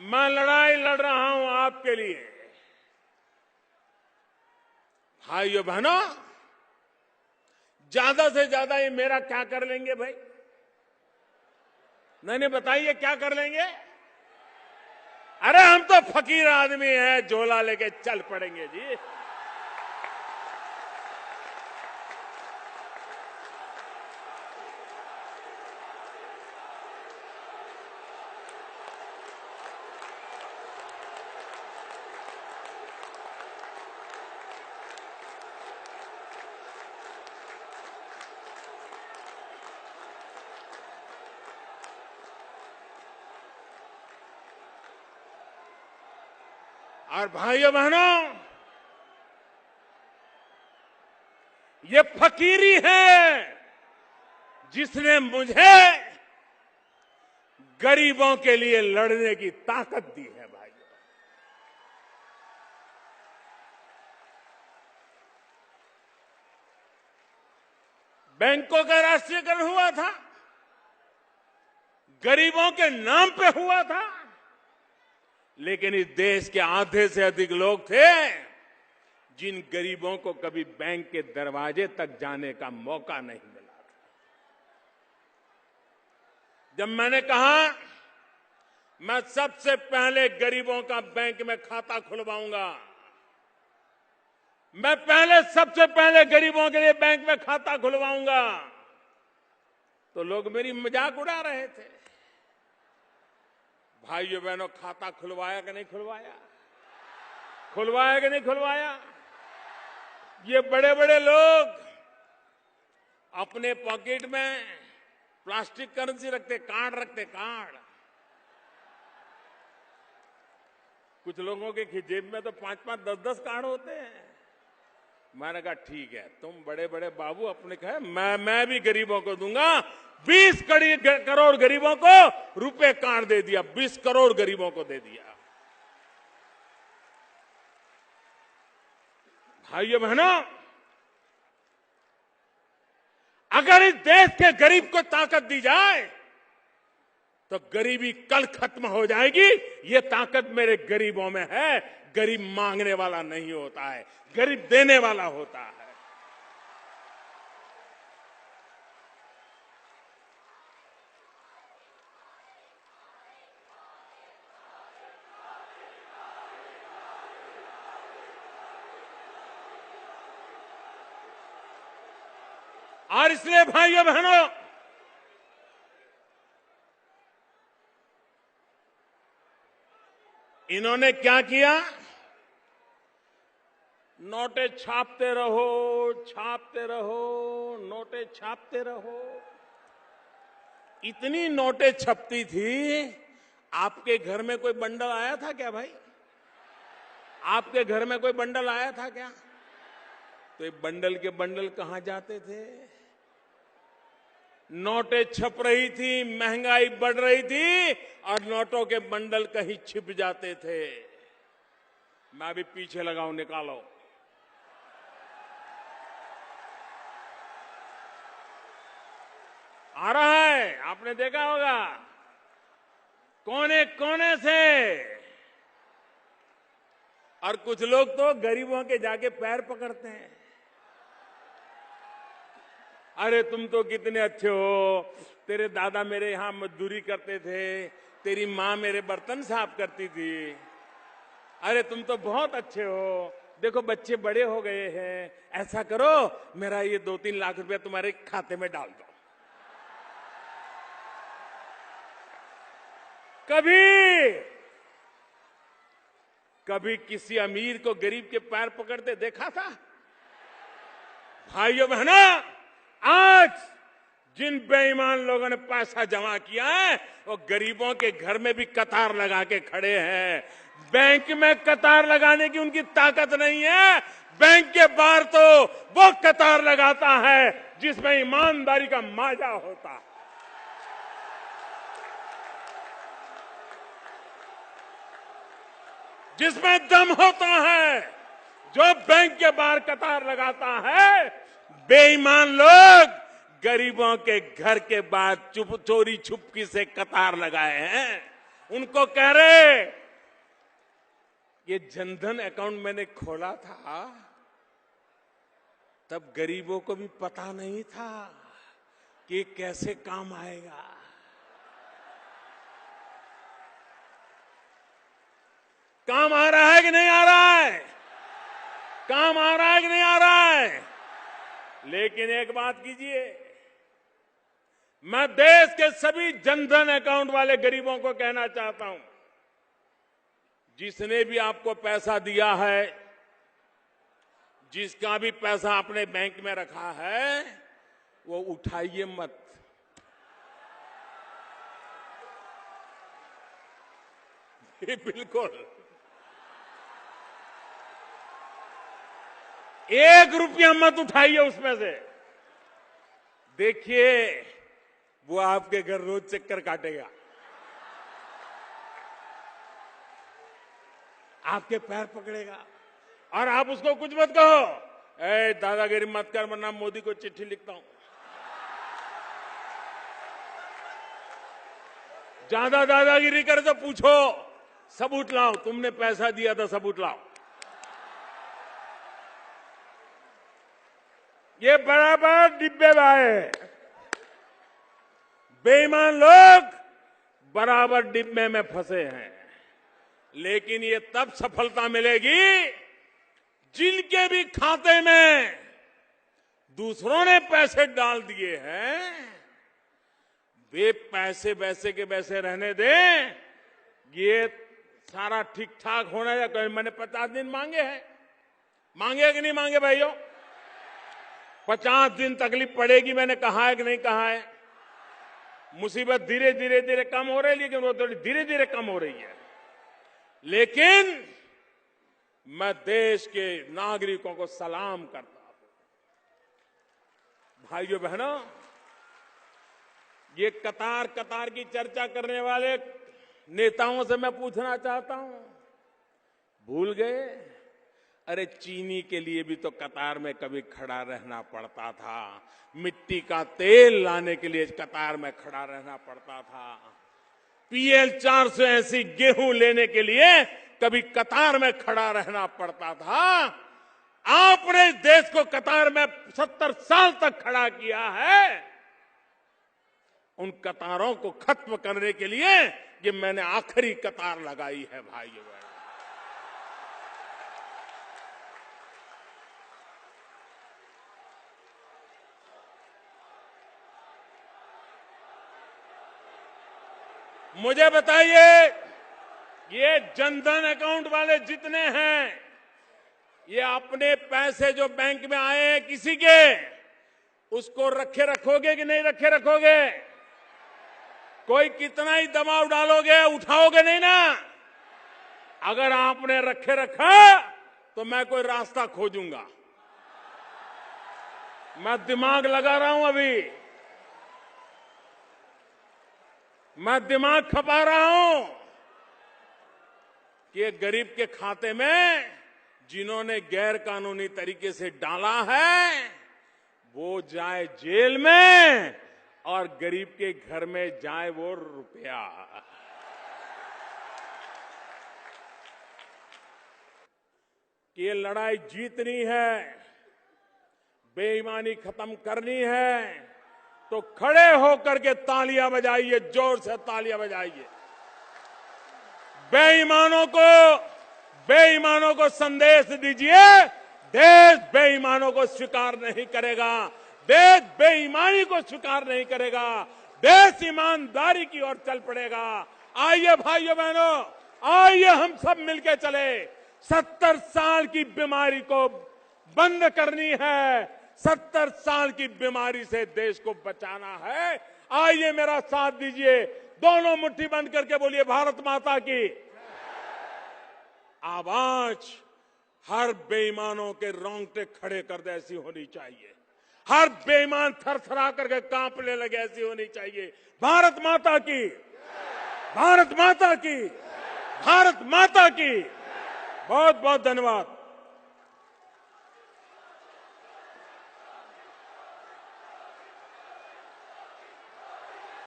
मैं लड़ाई लड़ रहा हूं आपके लिए। भाइयों बहनों, ज्यादा से ज्यादा ये मेरा क्या कर लेंगे भाई? नहीं बताइए क्या कर लेंगे? अरे हम तो फकीर आदमी हैं, झोला लेके चल पड़ेंगे जी। और भाइयों बहनों, ये फकीरी है जिसने मुझे गरीबों के लिए लड़ने की ताकत दी है। भाइयों, बैंकों का राष्ट्रीयकरण हुआ था, गरीबों के नाम पे हुआ था, लेकिन इस देश के आधे से अधिक लोग थे जिन गरीबों को कभी बैंक के दरवाजे तक जाने का मौका नहीं मिला था। जब मैंने कहा मैं सबसे पहले गरीबों का बैंक में खाता खुलवाऊंगा, मैं सबसे पहले गरीबों के लिए बैंक में खाता खुलवाऊंगा, तो लोग मेरी मजाक उड़ा रहे थे। भाइयों बहनों, खाता खुलवाया कि नहीं खुलवाया? खुलवाया कि नहीं खुलवाया? ये बड़े बड़े लोग अपने पॉकेट में प्लास्टिक करेंसी रखते, कार्ड रखते, कार्ड। कुछ लोगों के जेब में तो 5-5, 10-10 कार्ड होते हैं। मैंने कहा ठीक है, तुम बड़े बड़े बाबू अपने कहे, मैं भी गरीबों को दूंगा। 20 करोड़ गरीबों को रुपए कार्ड दे दिया, 20 करोड़ गरीबों को दे दिया। भाइयों बहनों, अगर इस देश के गरीब को ताकत दी जाए तो गरीबी कल खत्म हो जाएगी। ये ताकत मेरे गरीबों में है। गरीब मांगने वाला नहीं होता है, गरीब देने वाला होता है। और इसलिए भाइयों बहनों, इन्होंने क्या किया? नोटे छापते रहो, छापते रहो, नोटे छापते रहो। इतनी नोटें छपती थी, आपके घर में कोई बंडल आया था क्या भाई? आपके घर में कोई बंडल आया था क्या? तो ये बंडल के बंडल कहां जाते थे? नोटें छप रही थी, महंगाई बढ़ रही थी और नोटों के बंडल कहीं छिप जाते थे। मैं भी पीछे लगाऊं, निकालो। आ रहा है, आपने देखा होगा, कोने कोने से। और कुछ लोग तो गरीबों के जाके पैर पकड़ते हैं। अरे तुम तो कितने अच्छे हो, तेरे दादा मेरे यहां मजदूरी करते थे, तेरी मां मेरे बर्तन साफ करती थी। अरे तुम तो बहुत अच्छे हो, देखो बच्चे बड़े हो गए हैं, ऐसा करो मेरा ये 2-3 लाख रुपया तुम्हारे खाते में डाल दो। कभी किसी अमीर को गरीब के पैर पकड़ते देखा था? भाइयों बहनों, आज जिन बेईमान लोगों ने पैसा जमा किया है वो गरीबों के घर में भी कतार लगा के खड़े हैं। बैंक में कतार लगाने की उनकी ताकत नहीं है। बैंक के बाहर तो वो कतार लगाता है जिसमें ईमानदारी का माजा होता है। जिसमें दम होता है, जो बैंक के बाहर कतार लगाता है। बेईमान लोग गरीबों के घर के बाहर चोरी छुपकी से कतार लगाए हैं। उनको कह रहे ये जनधन अकाउंट मैंने खोला था तब गरीबों को भी पता नहीं था कि ये कैसे काम आएगा। काम आ रहा है कि नहीं आ रहा है? काम आ रहा है कि नहीं आ रहा है? लेकिन एक बात कीजिए, मैं देश के सभी जनधन अकाउंट वाले गरीबों को कहना चाहता हूं, जिसने भी आपको पैसा दिया है, जिसका भी पैसा अपने बैंक में रखा है, वो उठाइए मत। ये बिल्कुल 1 रुपया मत उठाइए उसमें से। देखिए वो आपके घर रोज चक्कर काटेगा, आपके पैर पकड़ेगा और आप उसको कुछ मत कहो, ए दादागिरी मत कर वरना मोदी को चिट्ठी लिखता हूं। ज्यादा दादागिरी करे तो पूछो, सबूत लाओ, तुमने पैसा दिया था सबूत लाओ। ये बराबर डिब्बे में बेईमान लोग बराबर डिब्बे में फंसे हैं। लेकिन ये तब सफलता मिलेगी जिनके भी खाते में दूसरों ने पैसे डाल दिए हैं, वे पैसे वैसे के वैसे रहने दें। ये सारा ठीक ठाक होना है। मैंने 50 दिन मांगे हैं, मांगे कि नहीं मांगे भाइयों? 50 दिन तकलीफ पड़ेगी, मैंने कहा है कि नहीं कहा है? मुसीबत धीरे धीरे धीरे कम हो रही है, लेकिन वो थोड़ी धीरे धीरे कम हो रही है। लेकिन मैं देश के नागरिकों को सलाम करता हूं। भाइयों बहनों, ये कतार कतार की चर्चा करने वाले नेताओं से मैं पूछना चाहता हूं, भूल गए? अरे चीनी के लिए भी तो कतार में कभी खड़ा रहना पड़ता था, मिट्टी का तेल लाने के लिए कतार में खड़ा रहना पड़ता था, PL 480 गेहूं लेने के लिए कभी कतार में खड़ा रहना पड़ता था। आपने देश को कतार में 70 साल तक खड़ा किया है। उन कतारों को खत्म करने के लिए ये मैंने आखिरी कतार लगाई है भाइयों। मुझे बताइए, ये जनधन अकाउंट वाले जितने हैं, ये अपने पैसे जो बैंक में आए हैं किसी के, उसको रखे रखोगे कि नहीं रखे रखोगे? कोई कितना ही दबाव डालोगे, उठाओगे नहीं ना? अगर आपने रखे रखा तो मैं कोई रास्ता खोजूंगा। मैं दिमाग लगा रहा हूं, अभी मैं दिमाग खपा रहा हूं कि एक गरीब के खाते में जिन्होंने गैर कानूनी तरीके से डाला है वो जाए जेल में और गरीब के घर में जाए वो रुपया। कि ये लड़ाई जीतनी है, बेईमानी खत्म करनी है, तो खड़े होकर के तालियां बजाइए, जोर से तालियां बजाइए। बेईमानों को संदेश दीजिए, देश बेईमानों को स्वीकार नहीं करेगा, देश बेईमानी को स्वीकार नहीं करेगा, देश ईमानदारी की ओर चल पड़ेगा। आइए भाइयों बहनों, आइए हम सब मिलकर चले। 70 साल की बीमारी को बंद करनी है, 70 साल की बीमारी से देश को बचाना है। आइए मेरा साथ दीजिए, दोनों मुट्ठी बंद करके बोलिए भारत माता की। आवाज हर बेईमानों के रोंगटे खड़े कर दे ऐसी होनी चाहिए, हर बेईमान थरथरा करके कांपने लगे ऐसी होनी चाहिए। भारत माता की, भारत माता की, भारत माता की। बहुत बहुत धन्यवाद।